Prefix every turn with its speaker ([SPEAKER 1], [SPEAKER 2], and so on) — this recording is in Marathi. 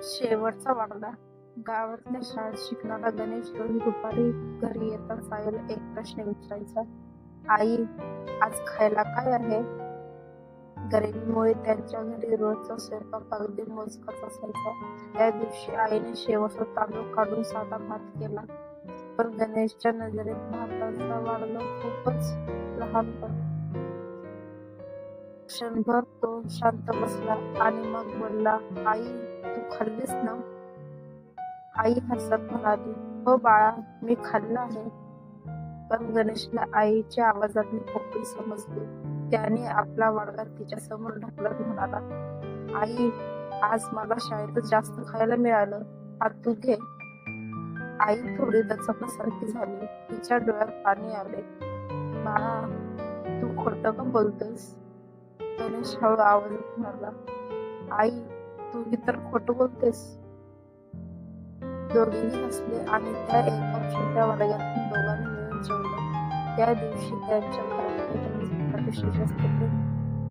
[SPEAKER 1] शेवटचा वाडा. गावातल्या शाळेत शिकणारा गणेश रोज दुपारी घरी येता सायला एक प्रश्न विचारायचा. आई, आज खायला काय आहे? गरिबीमुळे त्यांच्या घरी रोजचा स्वयंपाक अगदी मोजकाच असायचा. त्या दिवशी आईने शेवटचा तांदूळ काढून साधा भात केला. पण गणेशच्या नजरेत भाताचा वाडगा खूपच लहान होता. क्षणभर तो शांत बसला आणि मग बोलला, आई, तू खाल्लीस ना? आई हसत म्हणाली, हो बाळा, मी खाल्लं आहे. पण गणेशला आईच्या आवाजातली पोकळी समजली. त्याने आपला वाडगा तिच्यासमोर ढकलत म्हणाला, आई, आज मला शाळेतच जास्त खायला मिळालं. हा तू घे. आई थोडी दचकल्यासारखी झाली. तिच्या डोळ्यात पाणी आले. बाळा, तू खोटं का बोलतोयस? गणेश हळू आवाजात म्हणाला, आई, तूही तर खोटं बोलतेस. दोघेही हसले आणि त्या एका छोट्या वाडग्यातून दोघांनी मिळून जेवलं. त्या दिवशी त्यांच्या घरात नेहमीच बटाटे शिजत होते.